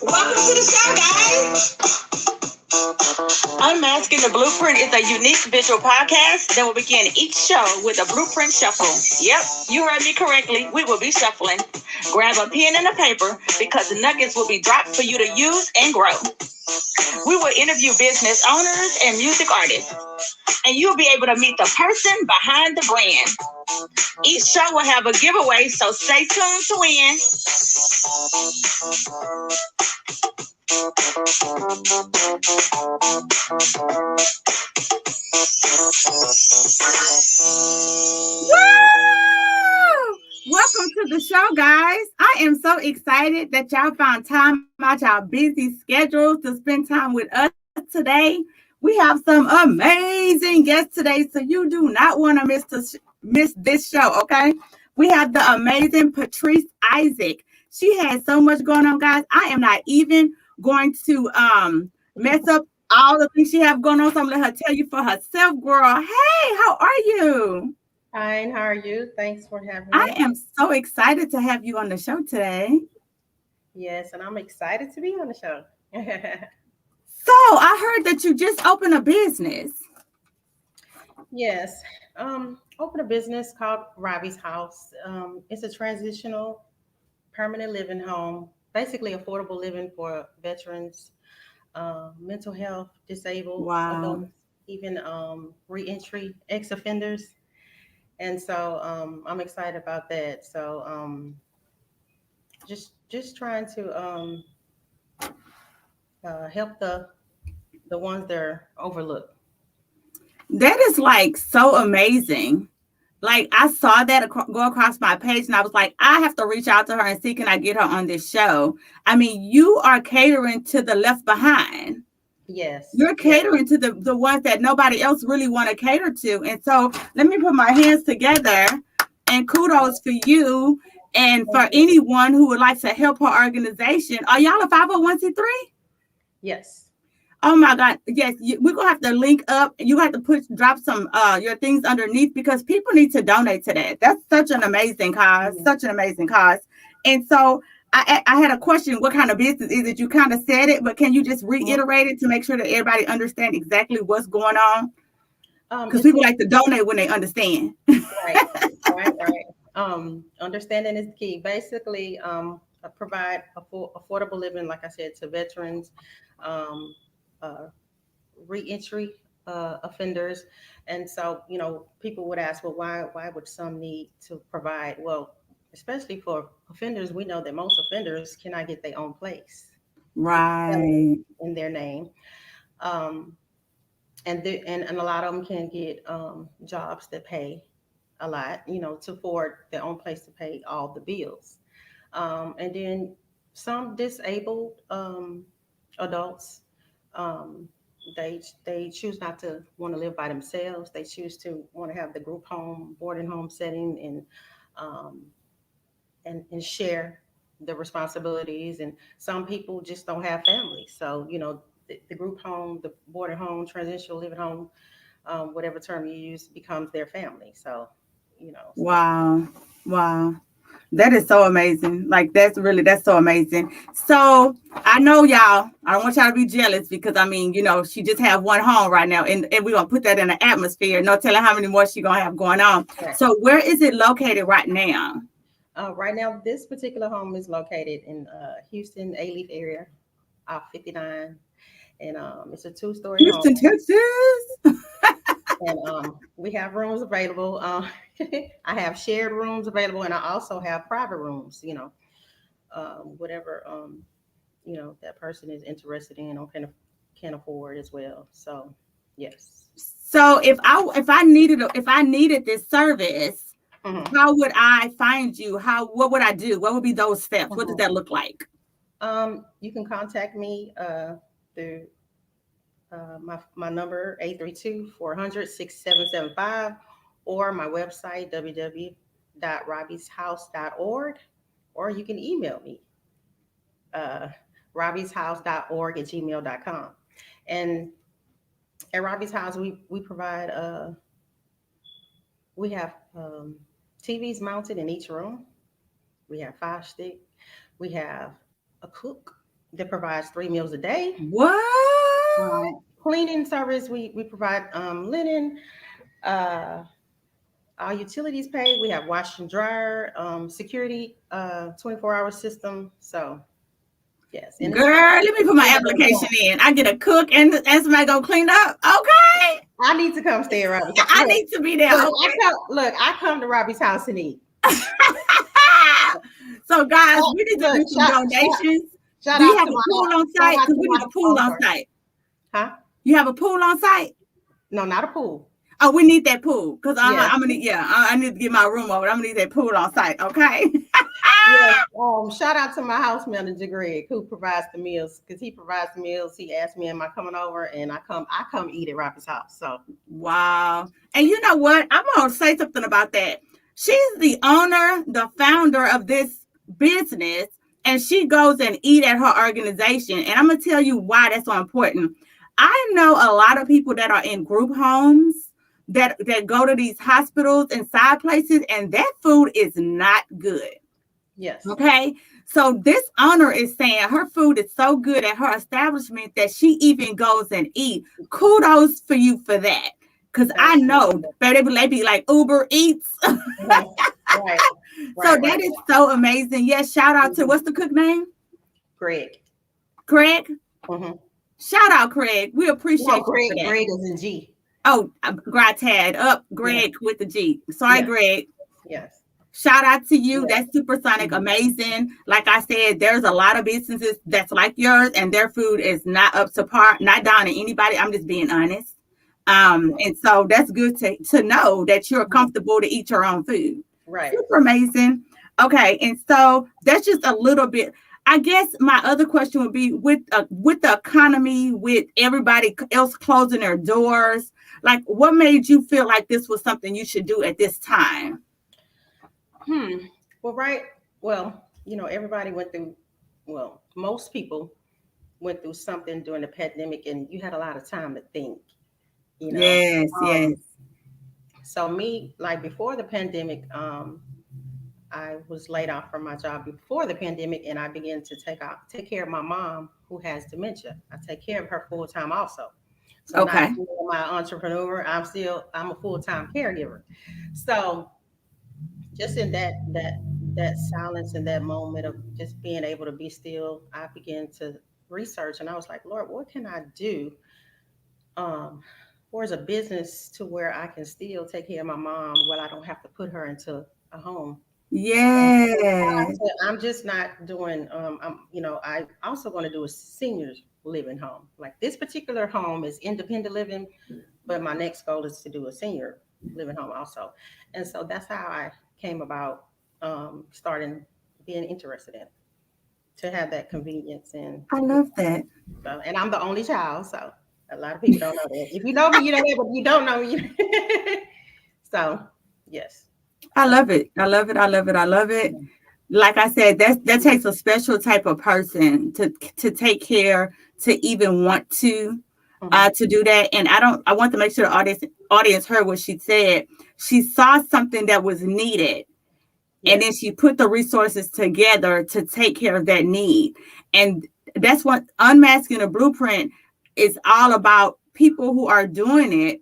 Welcome to the show, guys. Unmasking the Blueprint is a unique visual podcast that will begin each show with a blueprint shuffle. Yep, you heard me correctly. We will be shuffling. Grab a pen and a paper because the nuggets will be dropped for you to use and grow. We will interview business owners and music artists, and you'll be able to meet the person behind the brand. Each show will have a giveaway, so stay tuned to win. Welcome to the show, guys. I am so excited that y'all found time out y'all busy schedules to spend time with us today. We have some amazing guests today, so you do not want to miss this show, okay? We have the amazing Patrice Isaac. She has so much going on, guys. I am not even going to mess up all the things she have going on, so I'm going to let her tell you for herself, girl. Hey, how are you? Fine. How are you? Thanks for having me. I am so excited to have you on the show today. Yes, and I'm excited to be on the show. So I heard that you just opened a business. Yes. Opened a business called Robbie's House. It's a transitional permanent living home, basically affordable living for veterans, mental health, disabled adults, even reentry ex-offenders. And so I'm excited about that. So just trying to help the ones that are overlooked. That is like so amazing. Like I saw that go across my page and I was like, I have to reach out to her and see can I get her on this show. I mean, you are catering to the left behind. Yes. You're catering to the ones that nobody else really want to cater to. And so let me put my hands together and kudos for you and for anyone who would like to help her organization. Are y'all a 501c3? Yes. Oh my God. Yes. We're going to have to link up. You have to drop some your things underneath because people need to donate to that. That's such an amazing cause, such an amazing cause. And so I had a question. What kind of business is it? You kind of said it, but can you just reiterate it to make sure that everybody understand exactly what's going on? Because people like to donate when they understand. Right. Understanding is key. Basically, provide affordable living, like I said, to veterans, reentry offenders. And so, people would ask, well, why would some need to provide? Well, especially for offenders, we know that most offenders cannot get their own place, right, in their name, and a lot of them can get jobs that pay a lot, to afford their own place to pay all the bills, and then some disabled adults. They choose not to want to live by themselves. They choose to want to have the group home, boarding home setting, and share the responsibilities. And some people just don't have families, so the group home, the boarding home, transitional living home, whatever term you use, becomes their family. So, Wow. That is so amazing. Like that's so amazing. So I know y'all, I don't want y'all to be jealous because I mean, she just have one home right now and we're gonna put that in the atmosphere. No telling how many more she gonna have going on. Right. So where is it located right now? Right now, this particular home is located in Houston, A-Leaf area, off 59. And it's a 2-story Houston, home. Texas. And we have rooms available. I have shared rooms available, and I also have private rooms. Whatever that person is interested in or can afford as well. So, yes. So if I needed this service, how would I find you? What would I do? What would be those steps? What does that look like? You can contact me through my number 832-400-6775 or my website www.robbieshouse.org, or you can email me robbieshouse.org@gmail.com. And at Robbie's House, we provide we have TVs mounted in each room. We have 5 stick. We have a cook. that provides 3 meals a day. What? Cleaning service, we provide linen, uh, all utilities paid. We have wash and dryer, security, 24-hour system. So yes, and Girl, let me put my application in. I get a cook and somebody go clean up. Okay. I need to come stay around. I need to be there. Look, Okay. I come to Robbie's house and eat. So, guys, we need to do some donations. Shout Do you out have to a pool on site? Because we need a pool on site. Huh? You have a pool on site? No, not a pool. Oh, we need that pool because I'm gonna need. Yeah. I need to get my room over. I'm gonna need that pool on site. Okay. Yes. Shout out to my house manager Greg, who provides the meals, because he provides the meals. He asked me, "Am I coming over?" And I come eat at Robbie's house. So wow. And you know what? I'm gonna say something about that. She's the owner, the founder of this business, and she goes and eat at her organization. And I'm gonna tell you why that's so important. I know a lot of people that are in group homes that go to these hospitals and side places, and that food is not good. yes. Okay. So this owner is saying her food is so good at her establishment that she even goes and eat. Kudos for you for that. Because I know they be like Uber Eats. Right. So that is so amazing. Yes. Shout out to, what's the cook name? Greg. Craig. Mm-hmm. Shout out, Craig. We appreciate Greg. You for that. Greg is in G. Oh, Gratad up. Greg with the G. Sorry, Greg. Yes. Shout out to you. That's supersonic, amazing. Like I said, there's a lot of businesses that's like yours, and their food is not up to par, not down to anybody. I'm just being honest. And so that's good to know that you're comfortable to eat your own food. Right. Super amazing. Okay, and so that's just a little bit. I guess my other question would be with the economy, with everybody else closing their doors, like what made you feel like this was something you should do at this time? Well, everybody went through, most people went through something during the pandemic, and you had a lot of time to think, Yes. So me, like before the pandemic, I was laid off from my job before the pandemic, and I began to take care of my mom who has dementia. I take care of her full time also. So okay. Not my entrepreneur, I'm a full time caregiver. So just in that silence in that moment of just being able to be still, I began to research, and I was like, Lord, what can I do for as a business to where I can still take care of my mom while I don't have to put her into a home. Yeah. I'm just not doing I also want to do a seniors living home. Like this particular home is independent living, but my next goal is to do a senior living home also. And so that's how I came about starting being interested in it, to have that convenience. And I love that. And I'm the only child, so a lot of people don't know that. If you know me, you know that, but you don't know me. So yes. I love it. I love it. I love it. I love it. Like I said, that takes a special type of person to take care, to even want to do that. And I want to make sure the audience heard what she said. She saw something that was needed, and then she put the resources together to take care of that need. And that's what Unmasking the Blueprint is all about. People who are doing it,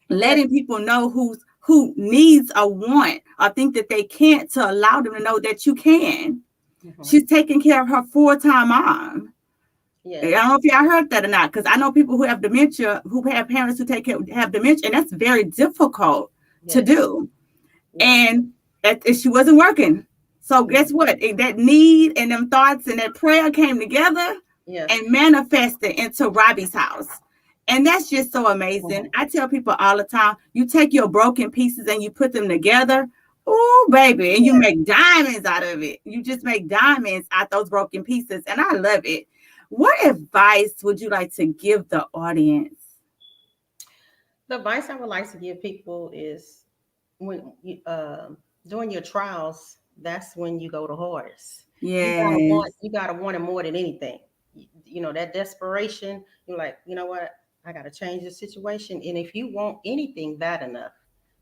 letting people know who needs a want or think that they can't, to allow them to know that you can. She's taking care of her full-time mom. I don't know if y'all heard that or not, because I know people who have dementia, who have parents who have dementia, and that's very difficult to do. And she wasn't working. So guess what? That need and them thoughts and that prayer came together and manifested into Robbie's house. And that's just so amazing. I tell people all the time, you take your broken pieces and you put them together. Oh, baby. And you make diamonds out of it. You just make diamonds out those broken pieces. And I love it. What advice would you like to give the audience? The advice I would like to give people is, when you, during your trials, that's when you go the hardest. Yeah. You gotta want it more than anything. That desperation, you're like, you know what? I got to change the situation. And if you want anything bad enough,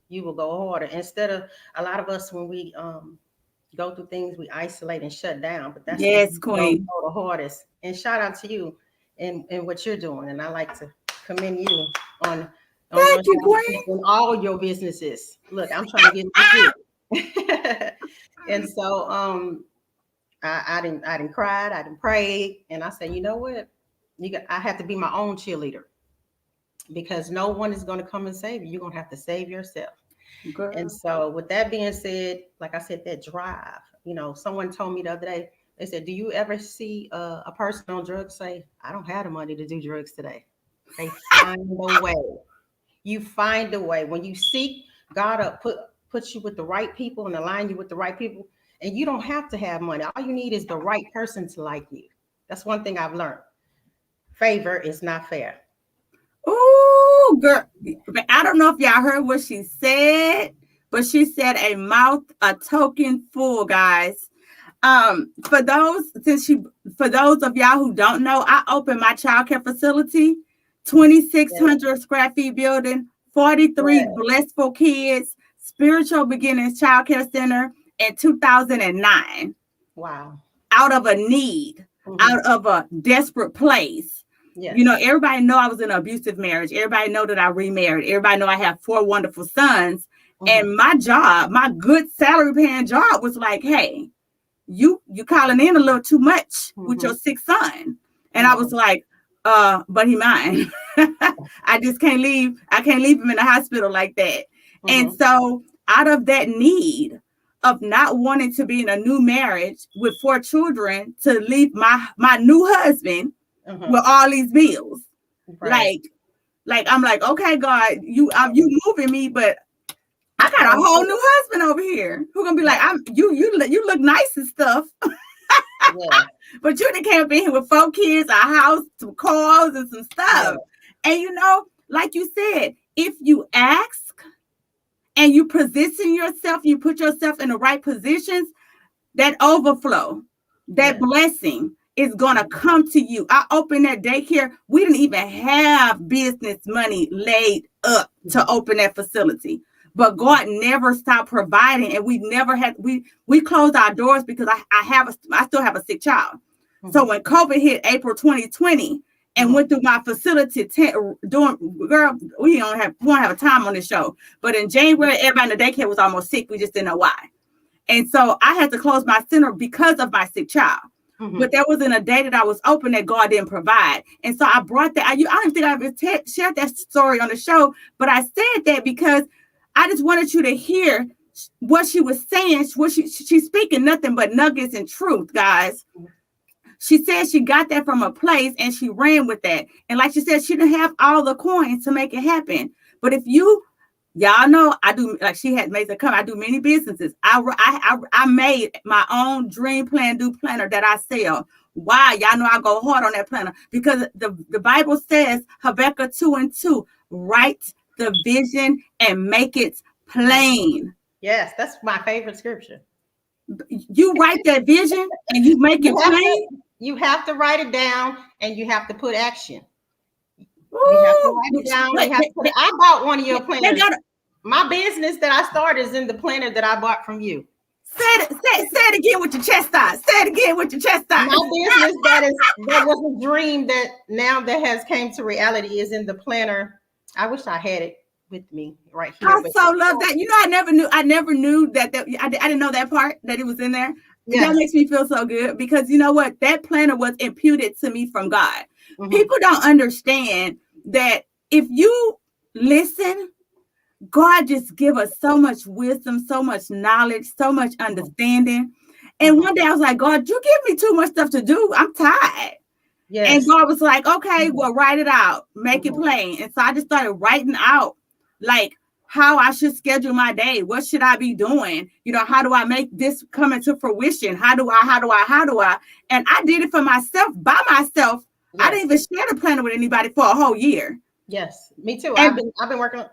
you will go harder. Instead of a lot of us, when we go through things, we isolate and shut down, but that's when Yes, we Queen. go the hardest. And shout out to you and what you're doing. And I like to commend you on Thank you, Queen. on all your businesses. Look, I'm trying to get my and so I didn't cried, I didn't pray, and I said, you know what? I have to be my own cheerleader because no one is going to come and save you. You're going to have to save yourself. Girl. And so, with that being said, like I said, that drive, someone told me the other day, they said, do you ever see a person on drugs say, I don't have the money to do drugs today? They find a way. You find a way. When you seek God up, put you with the right people and align you with the right people. And you don't have to have money. All you need is the right person to like you. That's one thing I've learned. Favor is not fair. Ooh, girl. I don't know if y'all heard what she said, but she said a mouth, a token full, guys. For those of y'all who don't know, I opened my childcare facility, 2,600 square feet building, 43 blissful kids, spiritual beginnings childcare center in 2009. Wow. Out of a need, out of a desperate place. Yes. Everybody know I was in an abusive marriage. Everybody know that I remarried. Everybody know I have 4 wonderful sons. And my job, my good salary paying job was like, hey, you calling in a little too much with your 6th son. And I was like, but he mine. I just can't leave. I can't leave him in the hospital like that. And so out of that need of not wanting to be in a new marriage with 4 children to leave my new husband with all these bills. Right. Like I'm like, okay, God, you moving me, but I got a whole new husband over here who gonna be like, you look nice and stuff. But you done came in here with 4 kids, a house, some cars, and some stuff. And like you said, if you ask and you position yourself, you put yourself in the right positions, that overflow, that blessing is gonna come to you. I opened that daycare. We didn't even have business money laid up to open that facility. But God never stopped providing, and we never had we closed our doors because I still have a sick child. So when COVID hit April 2020 and went through my facility girl, we won't have a time on the show. But in January, everybody in the daycare was almost sick. We just didn't know why. And so I had to close my center because of my sick child. But there wasn't a day that I was open that God didn't provide. And so I brought that. I don't think I ever shared that story on the show, but I said that because I just wanted you to hear what she was saying. She's speaking nothing but nuggets and truth, guys. She said she got that from a place and she ran with that. And like she said, she didn't have all the coins to make it happen. But if y'all know, I do, like she had made the come, I do many businesses. I made my own dream plan, planner that I sell. Why? Y'all know I go hard on that planner because the Bible says, Habakkuk 2:2, write the vision and make it plain. Yes, that's my favorite scripture. You write that vision and you make it plain. You have to write it down and you have to put action. You have to write it down. I bought one of your planners. My business that I started is in the planner that I bought from you. Say it again with your chest out. Say it again with your chest out. My business that was a dream that now that has came to reality is in the planner. I wish I had it with me right here. I so love that. I never knew that I didn't know that part, that it was in there. Yes. That makes me feel so good because you know what? That planner was imputed to me from God. People don't understand that if you listen, God just give us so much wisdom, so much knowledge, so much understanding. And one day I was like, God, you give me too much stuff to do. I'm tired. Yes. And God was like, okay, well, write it out, make it plain. And so I just started writing out like how I should schedule my day. What should I be doing? How do I make this come into fruition? How do I? And I did it for myself, by myself. Yes. I didn't even share the planner with anybody for a whole year. Yes, me too. I've been working on,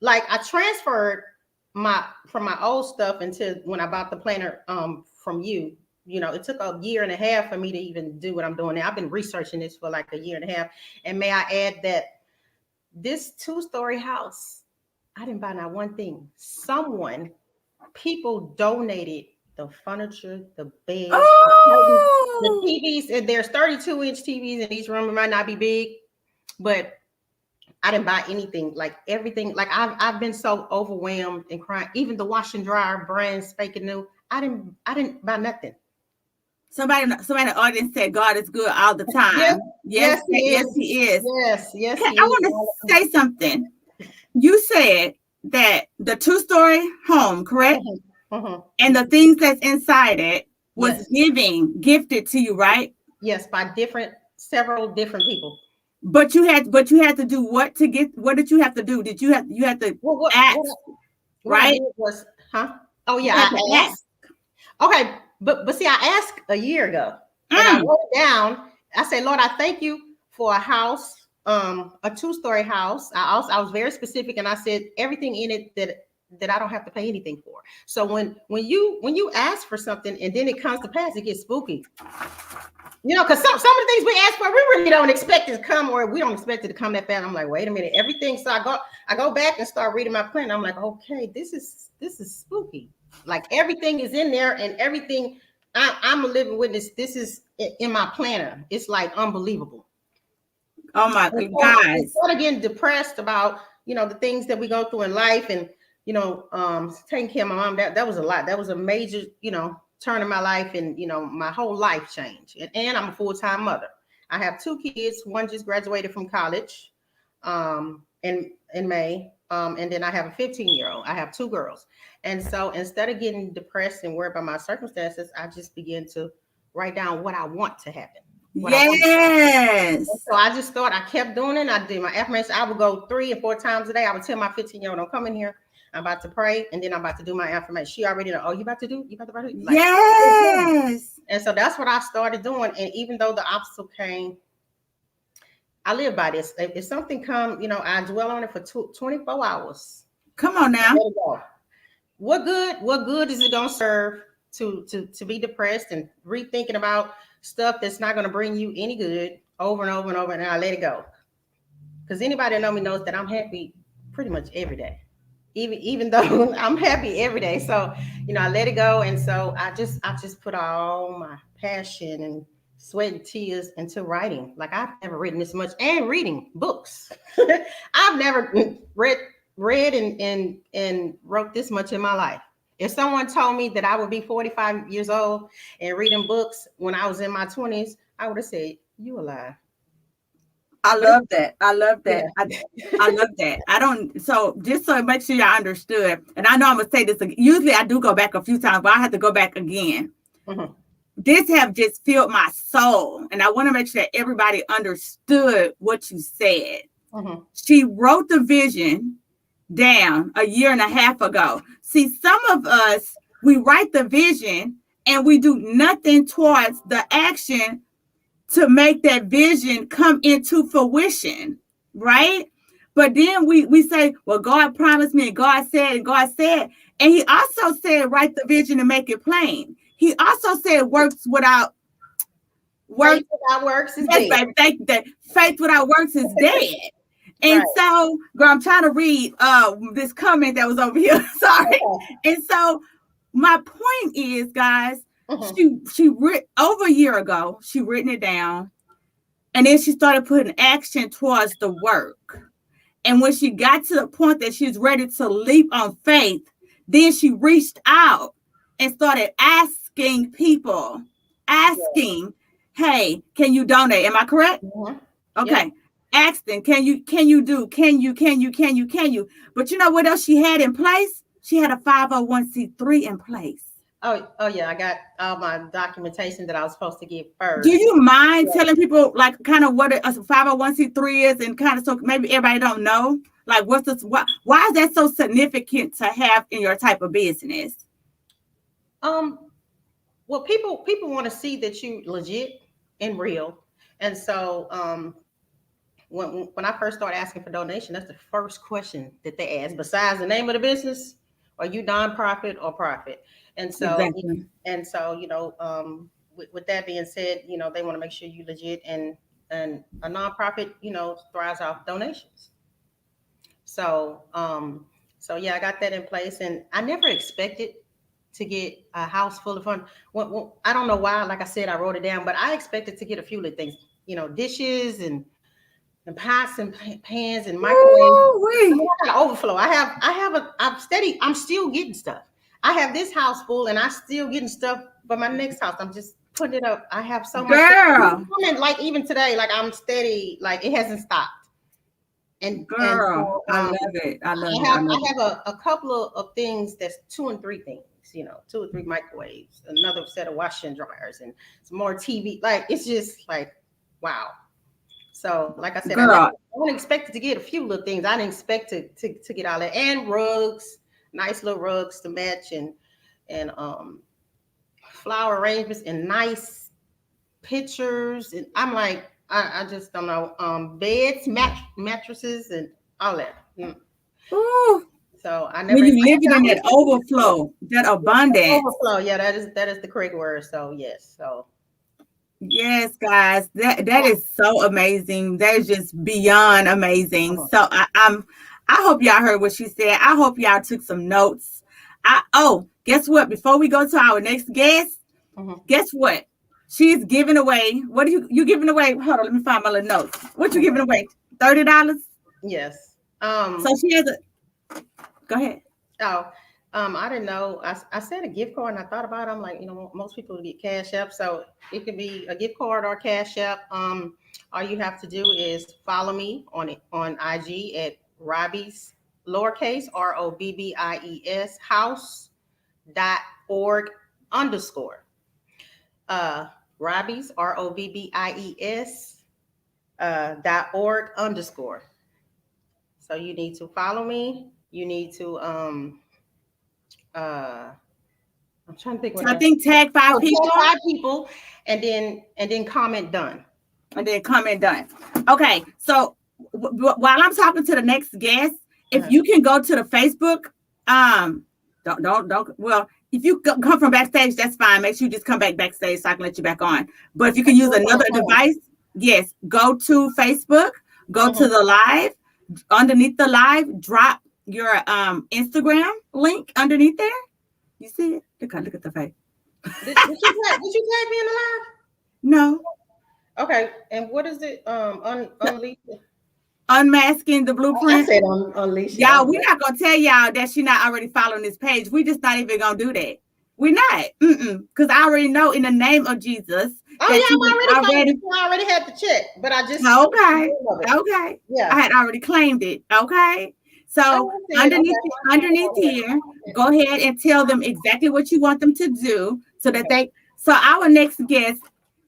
like I transferred from my old stuff into when I bought the planner from you. It took a year and a half for me to even do what I'm doing now. I've been researching this for like a year and a half. And may I add that this 2-story house, I didn't buy not one thing. People donated the furniture, the beds, the Oh, TVs. And there's 32-inch TVs in each room. It might not be big, but I didn't buy anything. Like everything, like I've been so overwhelmed and crying. Even the wash and dryer brands fake new. I didn't buy nothing. somebody in the audience said God is good all the Yes, time. Yes, yes, he yes, is. He is. Yes, Okay, he I is. want to say something. You said that the 2-story home, correct? Mhm, mhm. And the things that's inside it was Yes, gifted to you, right? yes, by several different people. But you had to do what to get? What did you have to do? You had to Well, ask, what I right? did was, huh? Oh You yeah, had to I ask. asked. Okay, but see, I asked a year ago, and I Mm, wrote it down. I said, Lord, I thank you for a house, a 2-story house. I was very specific, and I said everything in it that I don't have to pay anything for. So when you ask for something and then it comes to pass, it gets spooky. Because some of the things we ask for, we really don't expect it to come, or we don't expect it to come that fast. I'm like, wait a minute, everything. So I go back and start reading my plan. I'm like, okay, this is spooky. Like everything is in there, and everything. I'm a living witness. This is in my planner. It's like unbelievable. oh my And so guys. instead of getting depressed about the things that we go through in life, and taking care of my mom, that was a lot. That was a major turn in my life, and my whole life changed. And I'm a full-time mother. I have 2 kids. One just graduated from college in May, and then I have a 15-year-old. I have 2 girls. And so instead of getting depressed and worried about my circumstances, I just began to write down what I want to happen, what I want. Yes. So I just thought, I kept doing it. I did my affirmation. I would go 3 and 4 times a day. I would tell my 15-year-old, don't come in here. I'm about to pray, and then I'm about to do my affirmation. She already know, oh, you about to do? You about to pray? Like, Yes. and so that's what I started doing. And even though the obstacle came, I live by this. If something come, I dwell on it for 24 hours. Come on now. Let it go. What good is it gonna serve to be depressed and rethinking about stuff that's not gonna bring you any good over and over and over, and I let it go. Because anybody that know me knows that I'm happy pretty much every day. Even though I'm happy every day. So, I let it go. And so I just put all my passion and sweat and tears into writing. Like I've never written this much, and reading books. I've never read and wrote this much in my life. If someone told me that I would be 45 years old and reading books when I was in my 20s, I would have said, you a lie. I But love that. I love that. yeah. I love that. I don't, so just so make sure y'all understood, and I know I'm gonna say this again. Usually I do go back a few times, but I have to go back again. Mhm. This have just filled my soul, and I want to make sure that everybody understood what you said. Mhm. She wrote the vision down a year and a half ago. See, some of us, we write the vision and we do nothing towards the action to make that vision come into fruition, right? But then we say, well, God promised me, and God said, and He also said, write the vision and make it plain. He also said, works without work. Faith without works is Yes, dead. baby, thank you. That faith without works is dead. And Right. so, girl, I'm trying to read this comment that was over here. Sorry. Okay. And so, my point is, guys, Mhm. she over a year ago, she written it down, and then she started putting action towards the work. And when she got to the point that she's ready to leap on faith, then she reached out and started asking people, asking, hey, can you donate? Am I correct? Mhm. Yep. Okay. Ask them, can you do, can you? But you know what else she had in place? She had a 501c3 in place. Oh yeah, I got all my documentation that I was supposed to give Do first. you mind Yeah. telling people like kind of what a 501c3 is, and kind of so maybe everybody don't know? Like what's this, why is that so significant to have in your type of business? Well, people want to see that you legit and real. And so when I first started asking for donation, that's the first question that they ask. Besides the name of the business, are you nonprofit or profit? And so Exactly. with that being said, they want to make sure you legit, and a nonprofit, thrives off donations. So yeah, I got that in place, and I never expected to get a house full of fun. Well, I don't know why. Like I said, I wrote it down, but I expected to get a few little things, dishes and pots and pans and microwaves. I mean, I got overflow. I'm still getting stuff. I have this house full and I still getting stuff for my next house. I'm just putting it up. I have so much girl. like even today, like I'm steady, like it hasn't stopped. And girl, I love it. I have a couple of things that's 2 and 3 things, 2 or 3 microwaves, another set of washing dryers, and some more TV. Like it's just like, wow. So, like I said, I only expected to get a few little things. I didn't expect to get all that, and rugs, nice little rugs to match, and flower arrangements and nice pictures. And I'm like, I just don't know. Beds, mattresses, and all that. Ooh. So I never. When you live in that overflow, that abundance. Overflow, yeah, that is the correct word. So yes, so. Yes, guys, that is so amazing. That is just beyond amazing. So I hope y'all heard what she said. I hope y'all took some notes. Guess what? Before we go to our next guest, guess what? She's giving away. What are you giving away? Hold on, let me find my little notes. What you giving away? $30? Yes. So she has a. Go ahead. Oh, I didn't know. I said a gift card, and I thought about it. I'm like, most people get Cash App, so it could be a gift card or Cash App. All you have to do is follow me on IG at Robbie's lowercase ROBBIES house.org_. Robbie's ROBBIES .org_. So you need to follow me. You need to I'm trying to think. I think tag 5 people. Tag 5 people, and then comment done. And then comment done. Okay, so while I'm talking to the next guest, if you can go to the Facebook, don't. Well, if you come from backstage, that's fine. Make sure you just come backstage so I can let you back on. But if you can use another device, yes, go to Facebook, go to the live. Underneath the live, drop your Instagram link underneath there. You see it? Look at the face. Did you tag me in the live? No. Okay. And what is it? Unleash. Unmasking the blueprint. I said unleash. Y'all, we're not gonna tell y'all that she's not already following this page. We just not even gonna do that. We're not. Because I already know in the name of Jesus. Oh yeah, I already had to check, but I just okay. Yeah, I had already claimed it. Okay. So underneath here, go ahead and tell them exactly what you want them to do so that so our next guest,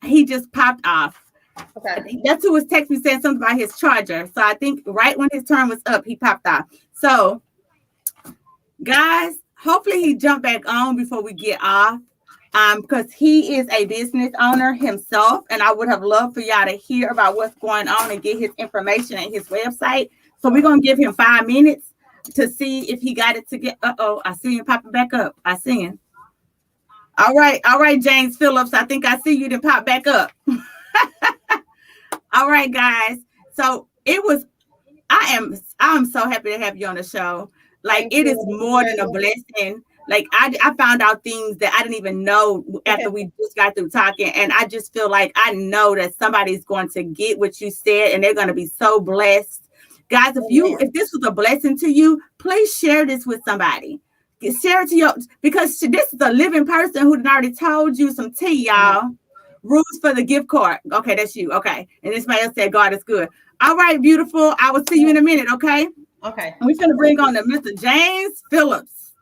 he just popped off. Okay. That's who was texting me saying something about his charger. So I think right when his turn was up, he popped off. So guys, hopefully he jumped back on before we get off. Because he is a business owner himself, and I would have loved for y'all to hear about what's going on and get his information and his website. So we're gonna give him 5 minutes to see if he got it to get. I see him popping back up. I see him. All right, James Phillips. I think I see you to pop back up. All right, guys. So I'm so happy to have you on the show. Like it is more than a blessing. Like I found out things that I didn't even know after we just got through talking. And I just feel like I know that somebody's going to get what you said and they're going to be so blessed. Guys, if this was a blessing to you, please share this with somebody. Share it to because this is a living person who already told you some tea, y'all. Rules for the gift card. Okay, that's you. Okay. And this man said, God is good. All right, beautiful. I will see you in a minute, okay? Okay. We're going to bring on the Mr. James Phillips.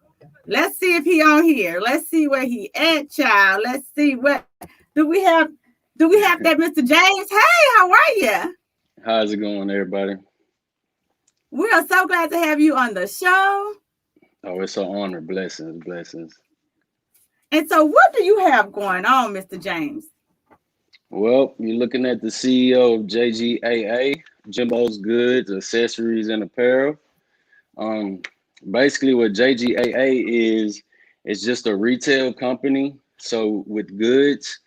Let's see if he on here. Let's see where he at, child. Let's see what do we have that Mr. James? Hey, how are you? How's it going, everybody? We are so glad to have you on the show. Oh, it's an honor. Blessings. And so what do you have going on, Mr. James? Well, you're looking at the CEO of JGAA, Jimbo's Goods, Accessories, and Apparel. Basically what JGAA is, it's just a retail company. So with goods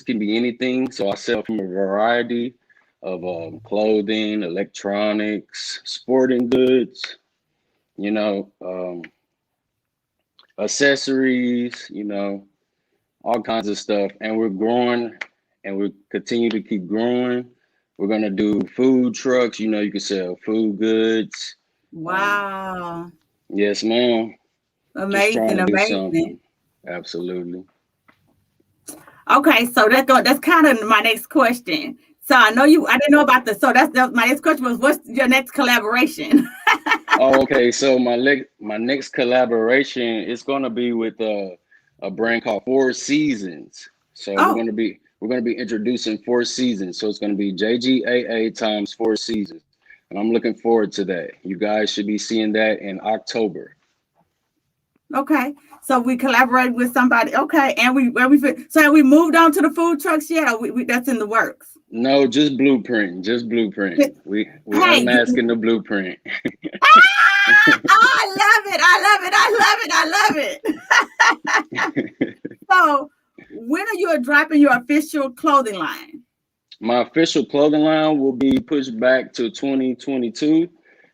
can be anything. So I sell from a variety of clothing, electronics, sporting goods, accessories, all kinds of stuff. And we're growing and we continue to keep growing. We're gonna do food trucks, you can sell food goods. Wow. Yes, ma'am. Just trying Amazing, to do amazing. something. Absolutely. Okay, so that's kind of my next question. So I didn't know about this. So that's my next question was, what's your next collaboration? Oh, okay. So my next collaboration is gonna be with a brand called Four Seasons. So we're Oh, gonna be introducing Four Seasons. So it's gonna be JGAA times Four Seasons, and I'm looking forward to that. You guys should be seeing that in October. okay. So we collaborate with somebody. Okay, and so have we moved on to the food trucks yet? Or we that's in the works. No, just blueprint. Just blueprint. We Hey, unmasking the blueprint. I love it. I love it. So when are you dropping your official clothing line? My official clothing line will be pushed back to 2022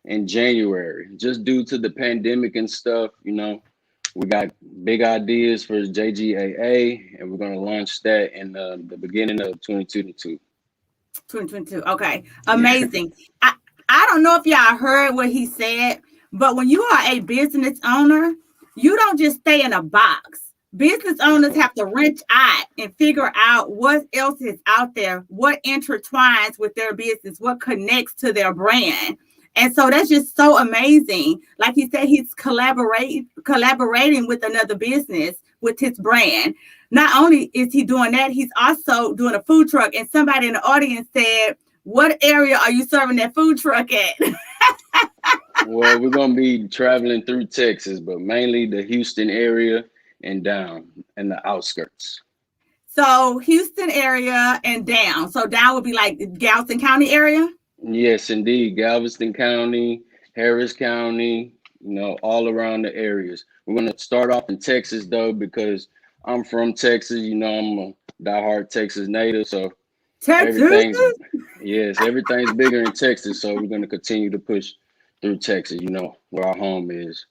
in January, just due to the pandemic and stuff. We got big ideas for JGAA, and we're going to launch that in the beginning of 2022. 2022. Okay. Amazing. I don't know if y'all heard what he said, but when you are a business owner, you don't just stay in a box. Business owners have to wrench out and figure out what else is out there, what intertwines with their business, what connects to their brand. And so that's just so amazing. Like he said, he's collaborating with another business with his brand. Not only is he doing that, he's also doing a food truck. And somebody in the audience said, what area are you serving that food truck at? Well, we're going to be traveling through Texas, but mainly the Houston area and down in the outskirts. So Houston area and down. So down would be like Galveston County area? Yes, indeed. Galveston County, Harris County, all around the areas. We're going to start off in Texas, though, because I'm from Texas. I'm a diehard Texas native. So Texas. everything's bigger in Texas. So we're going to continue to push through Texas, where our home is.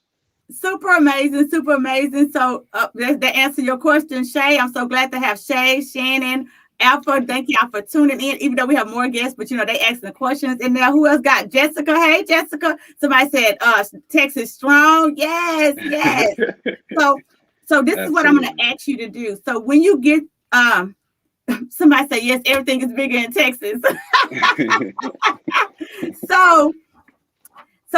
Super amazing, super amazing. So that answer your question, Shay. I'm so glad to have Shay, Shannon, Alpha. Thank y'all for tuning in, even though we have more guests, but they asking the questions in there. Who else got Jessica? Hey, Jessica. Somebody said Texas strong. Yes. So this is what I'm going to ask you to do. So when you get somebody say yes, everything is bigger in Texas. So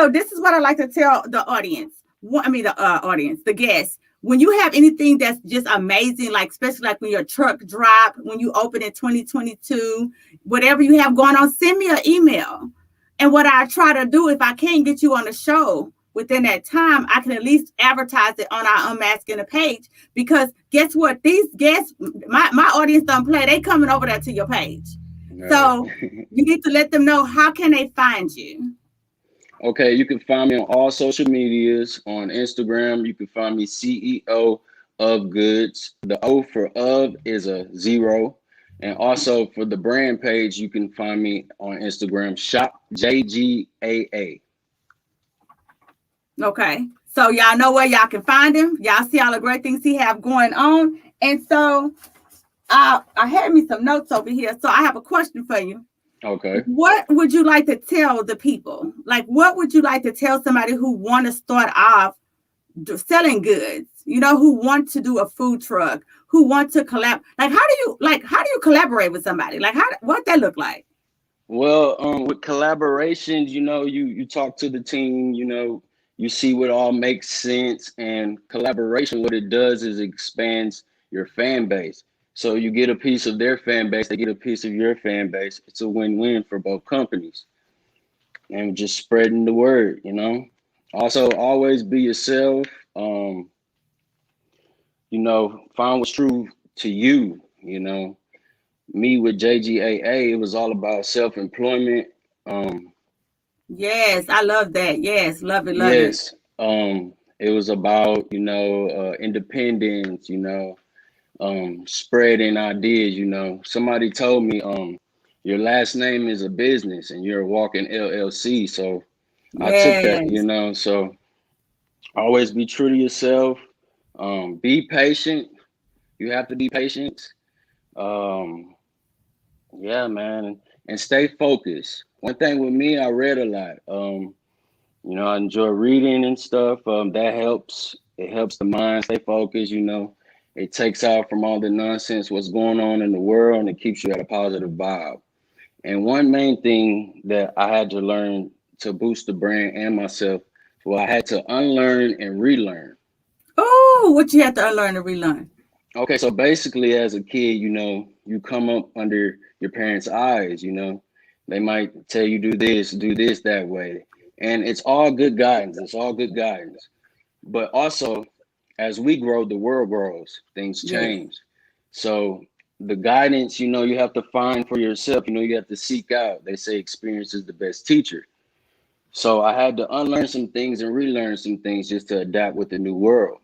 this is what I like to tell the audience. The guests. When you have anything that's just amazing, like especially like when your truck drop, when you open in 2022, whatever you have going on, send me an email. And what I try to do, if I can't get you on the show within that time, I can at least advertise it on our Unmasking the page. Because guess what? These guests, my audience don't play. They coming over there to your page. Right. So you need to let them know, how can they find you? Okay, you can find me on all social medias. On Instagram, you can find me CEO of Goods. The O for of is a 0. And also for the brand page, you can find me on Instagram, Shop JGAA. Okay, so y'all know where y'all can find him. Y'all see all the great things he have going on. And so I had me some notes over here. So I have a question for you. Okay. What would you like to tell the people? Like, what would you like to tell somebody who want to start off selling goods, who want to do a food truck, who want to collab? Like, how do you collaborate with somebody? Like, what that look like? Well, with collaborations, you talk to the team, you see what all makes sense, and collaboration, what it does is it expands your fan base. So you get a piece of their fan base, they get a piece of your fan base. It's a win-win for both companies. And just spreading the word, Also, always be yourself. Find what's true to you, Me with JGAA, it was all about self-employment. Yes, I love that. Yes, love it. Yes. It was about, independence, spreading ideas. Somebody told me your last name is a business and you're a walking LLC. So I took that, so always be true to yourself, Be patient. You have to be patient. Um, yeah, man, and stay focused. One thing with me, I read a lot. I enjoy reading and stuff. That helps. It helps the mind stay focused. It takes out from all the nonsense what's going on in the world, and it keeps you at a positive vibe. And one main thing that I had to learn to boost the brand and myself, well, I had to unlearn and relearn. Oh, what you have to unlearn and relearn? Okay, so basically, as a kid, you come up under your parents' eyes. They might tell you do this that way, and it's all good guidance. It's all good guidance. But also, as we grow, the world grows. Things Yes. change. So the guidance, you have to find for yourself. You have to seek out. They say experience is the best teacher. So I had to unlearn some things and relearn some things just to adapt with the new world.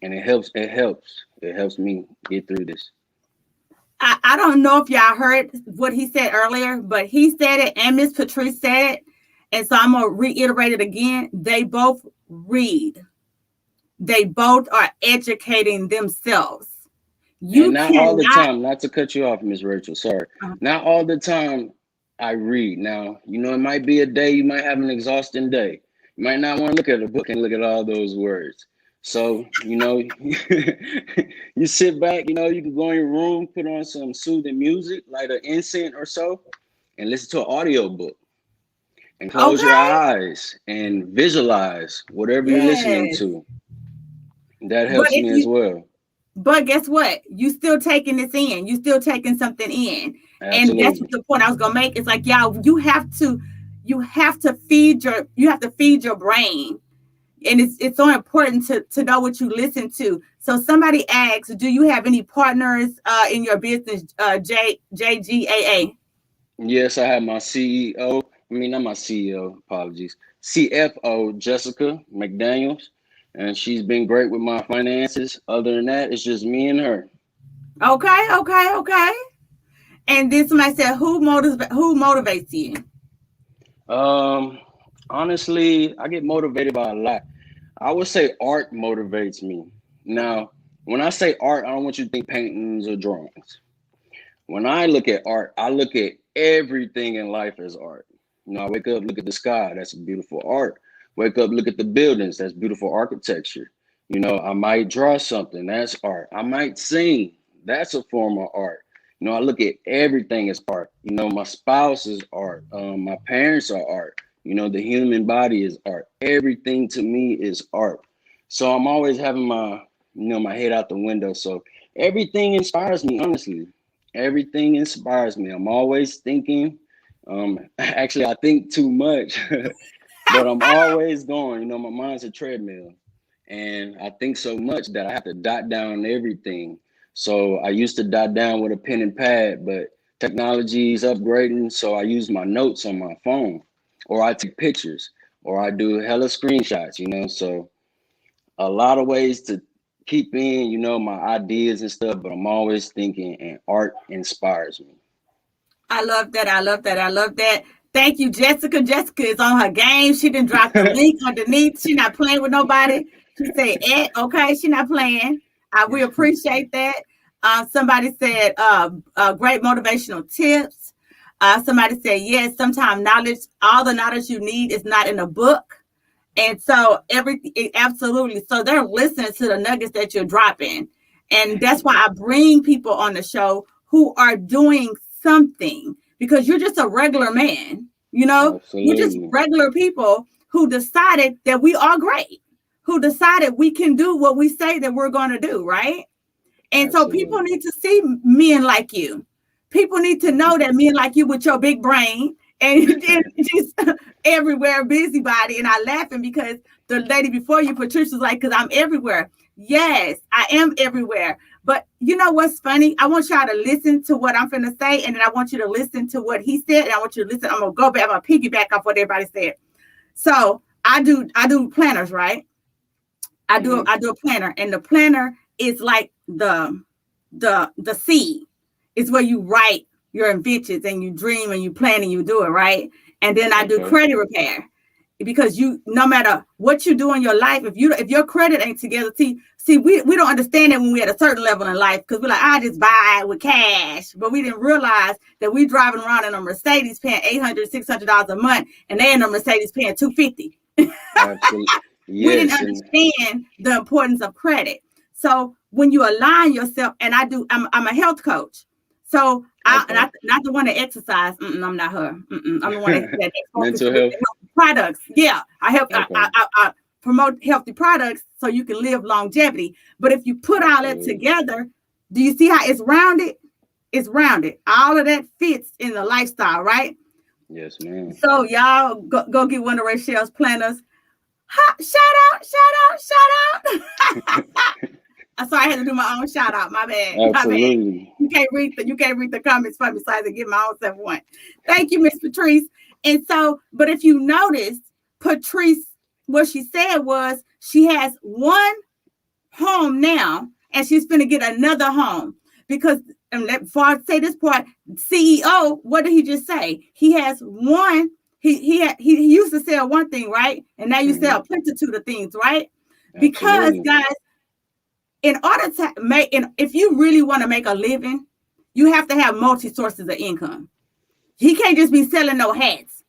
And it helps. It helps. It helps me get through this. I don't know if y'all heard what he said earlier, but he said it and Miss Patrice said it. And so I'm going to reiterate it again. They both read. They both are educating themselves. And not all the time, not to cut you off, Miss Rachel, sorry. Not all the time I read. Now, it might be a day, you might have an exhausting day. You might not want to look at a book and look at all those words. So, you sit back, you can go in your room, put on some soothing music, light an incense or so, and listen to an audio book. And close your eyes and visualize whatever you're listening to. That helps me as well. But guess what? You still taking this in. You still taking something in. Absolutely. And that's the point I was gonna make. It's like, y'all, you have to feed your brain. And it's so important to know what you listen to. So somebody asks, do you have any partners in your business, JGAA? Yes, I have my CEO. I mean, not my CEO, apologies. CFO, Jessica McDaniels. And she's been great with my finances. Other than that, it's just me and her. Okay. And then somebody said, who motivates you? Honestly, I get motivated by a lot. I would say art motivates me. Now, when I say art, I don't want you to think paintings or drawings. When I look at art, I look at everything in life as art. I wake up, look at the sky. That's beautiful art. Wake up, look at the buildings. That's beautiful architecture. I might draw something. That's art. I might sing. That's a form of art. I look at everything as art. My spouse is art. My parents are art. The human body is art. Everything to me is art. So I'm always having my head out the window. So everything inspires me, honestly. Everything inspires me. I'm always thinking. Actually, I think too much. But I'm always going, my mind's a treadmill, and I think so much that I have to dot down everything. So I used to dot down with a pen and pad, but technology is upgrading. So I use my notes on my phone, or I take pictures, or I do hella screenshots, So a lot of ways to keep in, my ideas and stuff, but I'm always thinking, and art inspires me. I love that. Thank you, Jessica. Jessica is on her game. She didn't drop the link underneath. She's not playing with nobody. She said, okay, she's not playing. We appreciate that. Somebody said, great motivational tips. Somebody said, yes, sometimes all the knowledge you need is not in a book. And so absolutely. So they're listening to the nuggets that you're dropping. And that's why I bring people on the show who are doing something, because you're just a regular man, Absolutely. We're just regular people who decided that we are great, who decided we can do what we say that we're going to do, right? And Absolutely. So people need to see men like you. People need to know that men like you with your big brain and just everywhere busybody. And I'm laughing because the lady before you, Patrice, was like, because I'm everywhere. Yes, I am everywhere. But you know what's funny? I want y'all to listen to what I'm going to say, and then I want you to listen to what he said, and I want you to listen. I'm going to go back. I'm going to piggyback off what everybody said. So I do planners, right? I do a planner, and the planner is like the seed. It's where you write your inventions and you dream and you plan and you do it, right? And then I do credit repair. because no matter what you do in your life, if your credit ain't together, see, we don't understand it when we're at a certain level in life, because we're like, I just buy it with cash, but we didn't realize that we driving around in a Mercedes paying $800, $600 a month, and they in a Mercedes paying $250. Absolutely. Yes. We didn't understand the importance of credit. So when you align yourself, and I'm a health coach. So Okay. not the one that exercise. I'm not her. I'm the one that Mental health products. Yeah, I help. Okay. I promote healthy products so you can live longevity. But if you put all that together, do you see how it's rounded? It's rounded. All of that fits in the lifestyle, right? Yes, ma'am. So y'all go get one of Rachel's planners. Shout out. So I had to do my own shout out. My bad. Absolutely. My bad. You can't read the comments for me, so I had to give my own self one. Thank you, Miss Patrice. And so, but if you notice, Patrice, what she said was she has one home now, and she's going to get another home, because, and before I say this part, CEO, what did he just say? He has one. He used to sell one thing, right? And now you sell a plenitude of things, right? Because Absolutely. guys, in order to if you really want to make a living, you have to have multi sources of income. He can't just be selling no hats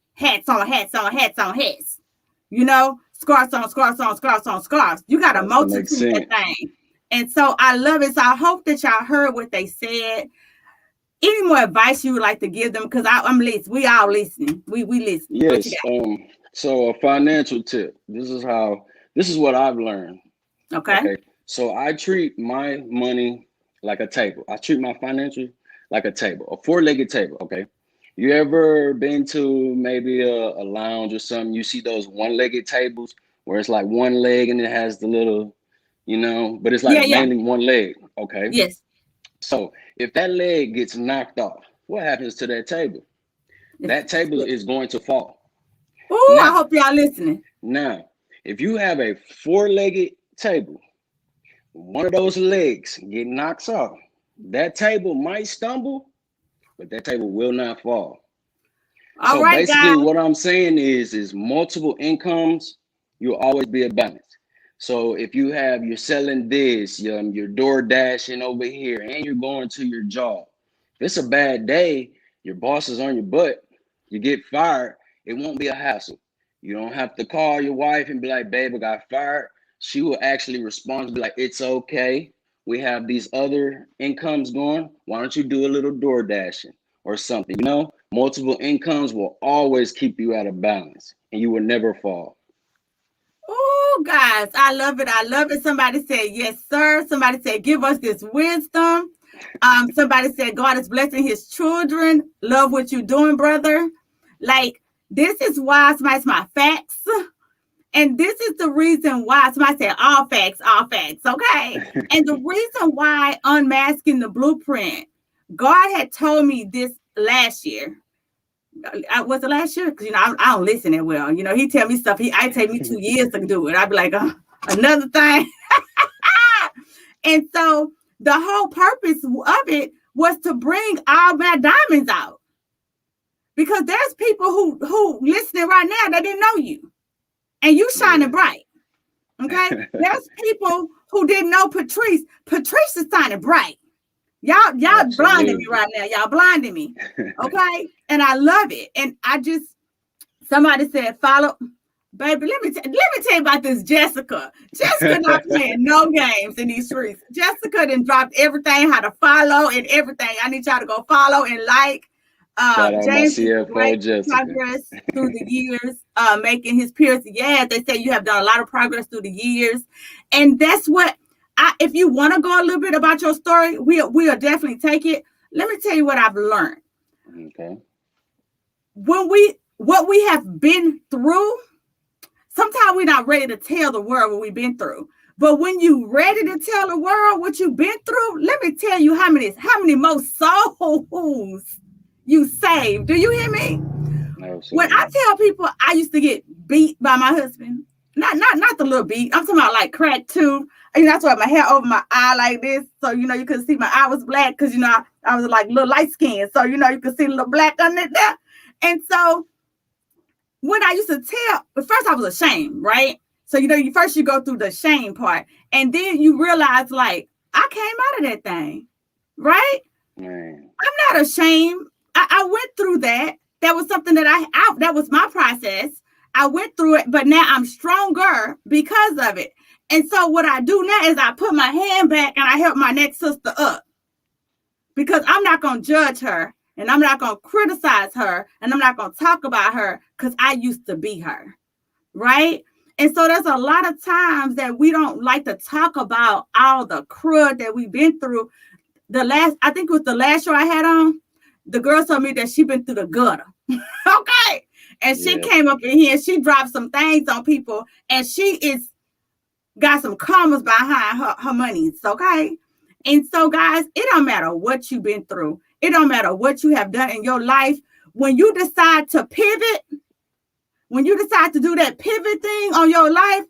on hats. You know, scarves on scarves. You got a multitude of things. And so I love it. So I hope that y'all heard what they said. Any more advice you would like to give them? Because I'm listening. We all listening. We listen. Yes. So a financial tip. This is what I've learned. Okay. So I treat my money like a table. I treat my financial like a table, a four-legged table. Okay. You ever been to maybe a lounge or something? You see those one-legged tables where it's like one leg and it has the little, but it's like mainly one leg. Okay. Yes. So if that leg gets knocked off, what happens to that table? That table is going to fall. Oh, I hope y'all listening. Now, if you have a four-legged table, one of those legs get knocked off, that table might stumble, but that table will not fall. All right, basically, guys. what I'm saying is multiple incomes, you'll always be a balance. So if you're selling this, you're door dashing over here, and you're going to your job. If it's a bad day, your boss is on your butt, you get fired, it won't be a hassle. You don't have to call your wife and be like, babe, I got fired. She will actually respond and be like, it's okay. We have these other incomes going. Why don't you do a little door dashing or something? Multiple incomes will always keep you at a balance, and you will never fall. Oh, guys, I love it. I love it. Somebody said, yes, sir. Somebody said, give us this wisdom. Somebody said, God is blessing his children. Love what you're doing, brother. Like, this is why somebody's my facts. And this is the reason why somebody said all facts, okay? And the reason why unmasking the blueprint, God had told me this last year. Was it last year? Because I don't listen that well. He tell me stuff. I take me 2 years to do it. I'd be like, another thing. And so the whole purpose of it was to bring all my diamonds out, because there's people who listening right now that didn't know you, and you shining bright. Okay, there's people who didn't know Patrice. Patrice is shining bright. Y'all blinding me right now. Y'all blinding me. Okay. And I love it. And somebody said, follow, baby, let me tell you about this Jessica. Jessica not playing no games in these streets. Jessica done dropped everything, how to follow and everything. I need y'all to go follow and like. James is great progress through the years, making his peers. Yeah, they say you have done a lot of progress through the years. And that's what, if you want to go a little bit about your story, we'll definitely take it. Let me tell you what I've learned. Okay. What we have been through, sometimes we're not ready to tell the world what we've been through. But when you ready to tell the world what you've been through, let me tell you how many more souls you saved. Do you hear me? Absolutely. When I tell people I used to get beat by my husband, not the little beat, I'm talking about like crack too. That's why my hair over my eye like this. So, you couldn't see my eye was black because, I was like little light skin. So, you could see a little black under there. And so when I used to tell, but first I was ashamed, right? So, you go through the shame part, and then you realize, like, I came out of that thing, right? Man. I'm not ashamed. I went through that. That was something that that was my process. I went through it, but now I'm stronger because of it. And so what I do now is I put my hand back and I help my next sister up, because I'm not going to judge her, and I'm not going to criticize her, and I'm not going to talk about her, because I used to be her, right? And so there's a lot of times that we don't like to talk about all the crud that we've been through. I think it was the last show I had on, the girl told me that she'd been through the gutter. Okay. And she came up in here and she dropped some things on people, and she got some commas behind her monies. Okay. And so, guys, it don't matter what you've been through. It don't matter what you have done in your life. When you decide to pivot, when you decide to do that pivot thing on your life,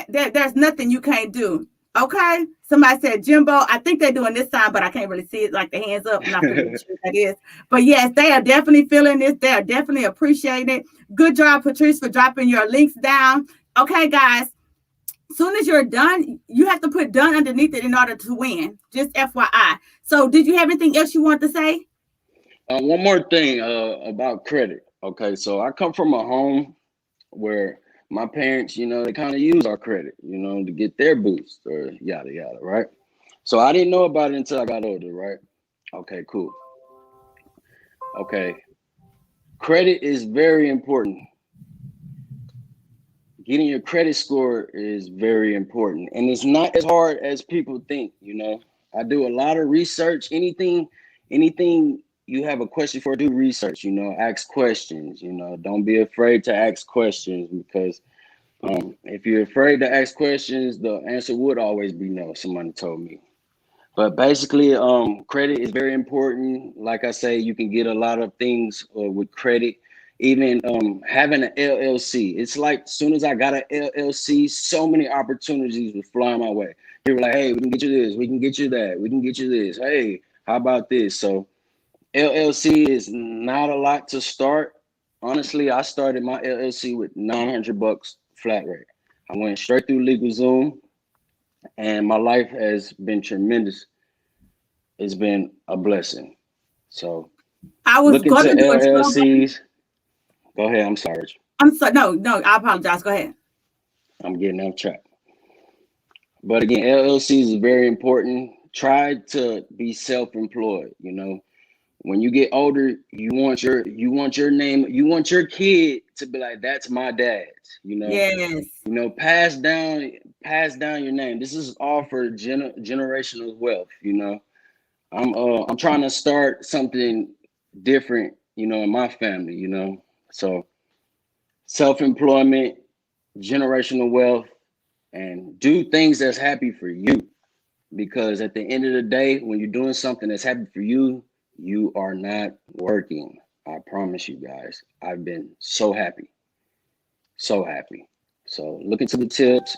there's nothing you can't do. Okay. Somebody said Jimbo. I think they're doing this sign, but I can't really see it, like the hands up. I'm not sure what that is. But yes, they are definitely feeling this. They are definitely appreciating it. Good job, Patrice, for dropping your links down. Okay, guys. As soon as you're done, you have to put done underneath it in order to win. Just FYI. So did you have anything else you want to say? One more thing about credit. Okay, so I come from a home where my parents, they kind of use our credit, to get their boost or yada, yada, right? So I didn't know about it until I got older, right? Okay, cool. Okay. Credit is very important. Getting your credit score is very important. And it's not as hard as people think, I do a lot of research. Anything you have a question for, do research, ask questions, don't be afraid to ask questions, because if you're afraid to ask questions, the answer would always be no, somebody told me. But basically, credit is very important. Like I say, you can get a lot of things with credit. Even having an LLC. It's like as soon as I got an LLC, so many opportunities were flying my way. They were like, hey, we can get you this, we can get you that, we can get you this. Hey, how about this? So LLC is not a lot to start. Honestly, I started my LLC with $900 flat rate. I went straight through LegalZoom, and my life has been tremendous. It's been a blessing. So I was going to do LLCs. Go ahead. I'm sorry. I'm sorry. No, I apologize. Go ahead. I'm getting off track. But again, LLCs is very important. Try to be self-employed. When you get older, you want your name, you want your kid to be like, that's my dad's, Yes. Pass down your name. This is all for generational wealth, I'm trying to start something different, in my family, so self-employment, generational wealth, and do things that's happy for you, because at the end of the day, when you're doing something that's happy for you, you are not working. I promise you guys, I've been so happy. So happy. So look into the tips.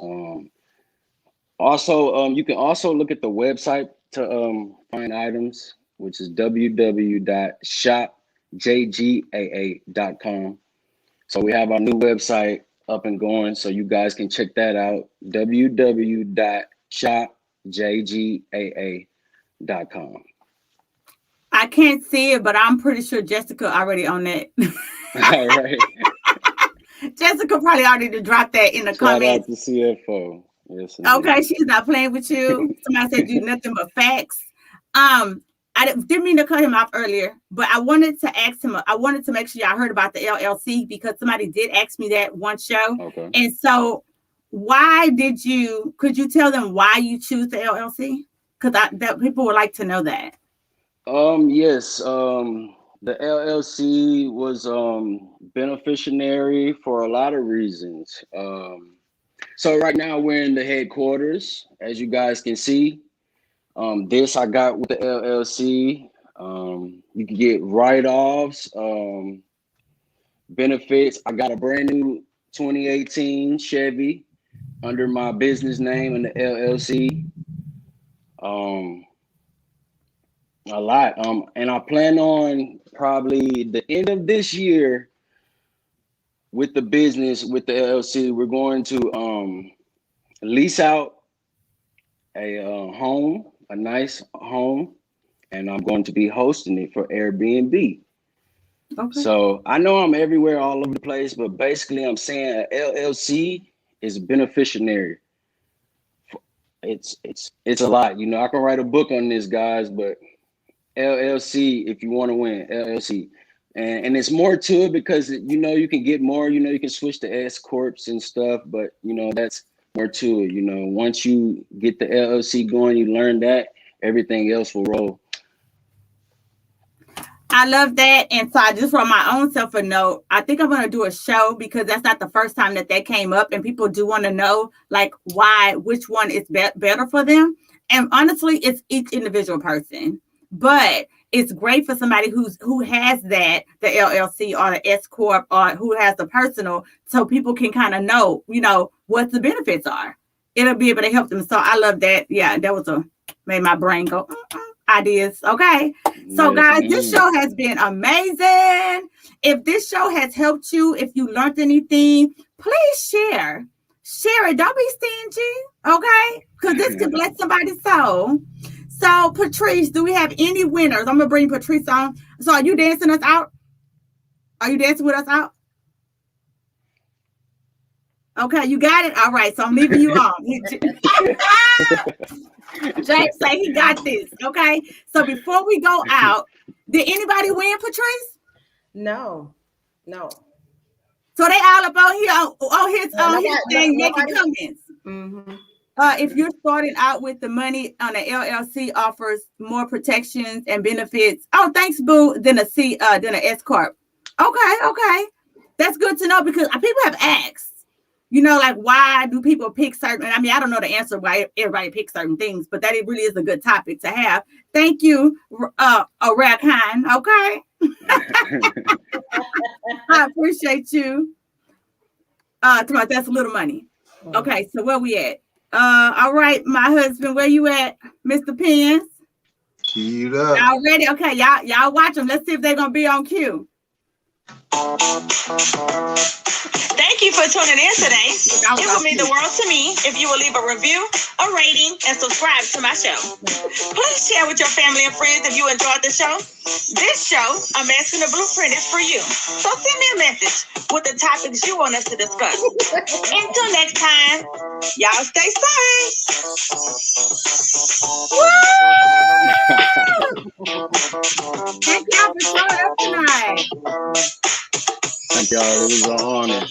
Also, you can also look at the website to find items, which is www.shopjgaa.com. So we have our new website up and going, so you guys can check that out. www.shopjgaa.com. I can't see it, but I'm pretty sure Jessica already on that. All right. Jessica probably already dropped that in the comments. Shout out to CFO. Yes, okay, she's not playing with you. Somebody said you nothing but facts. I didn't mean to cut him off earlier, but I wanted to ask him. I wanted to make sure y'all heard about the LLC, because somebody did ask me that one show. Okay. And so, could you tell them why you choose the LLC? Because that people would like to know that. Yes. The LLC was beneficiary for a lot of reasons. So right now we're in the headquarters, as you guys can see. This I got with the LLC. You can get write-offs, benefits. I got a brand new 2018 Chevy under my business name in the LLC. A lot. And I plan on probably the end of this year with the business, with the LLC, we're going to lease out a home, a nice home, and I'm going to be hosting it for Airbnb. Okay. So I know I'm everywhere, all over the place, but basically I'm saying a LLC is a beneficiary. It's a lot. You know, I can write a book on this, guys, but LLC, if you want to win, LLC. And it's more to it because, you know, you can get more, you know, you can switch to S Corps and stuff, but, you know, that's more to it. You know, once you get the LLC going, you learn that, everything else will roll. I love that. And so I just wrote my own self a note. I think I'm going to do a show because that's not the first time that came up, and people do want to know like why, which one is better for them. And honestly, it's each individual person, but it's great for somebody who has that, the LLC or the S Corp, or who has the personal, so people can kind of know, you know, what the benefits are. It'll be able to help them. So I love that. Yeah, that made my brain go, ideas. Okay. So guys, this show has been amazing. If this show has helped you, if you learned anything, please share it. Don't be stingy. Okay. Because this could bless somebody's soul. So Patrice, do we have any winners? I'm gonna bring Patrice on. So are you dancing us out? Are you dancing with us out? Okay, you got it. All right, so I'm leaving you on. James say he got this. Okay, so before we go out, did anybody win, Patrice? No. So they all up on here on his thing making comments. Mm-hmm. If you're starting out with the money on an LLC, offers more protections and benefits. Oh, thanks, Boo. Than a S Corp. Okay, that's good to know because people have asked. You know, like, why do people pick certain? I mean, I don't know the answer why everybody picks certain things, but that it really is a good topic to have. Thank you, Rakan. Okay. I appreciate you. That's a little money. Okay, so where we at? All right, my husband, where you at, Mr. Pence? Queued up. Y'all ready? Okay, y'all watch them. Let's see if they're gonna be on cue. Thank you for tuning in today. It would mean the world to me if you will leave a review, a rating, and subscribe to my show. Please share with your family and friends if you enjoyed the show. This show, I'm asking the blueprint, is for you. So send me a message with the topics you want us to discuss. Until next time, y'all stay safe. Thank y'all for showing up tonight. Thank y'all. It was an honor.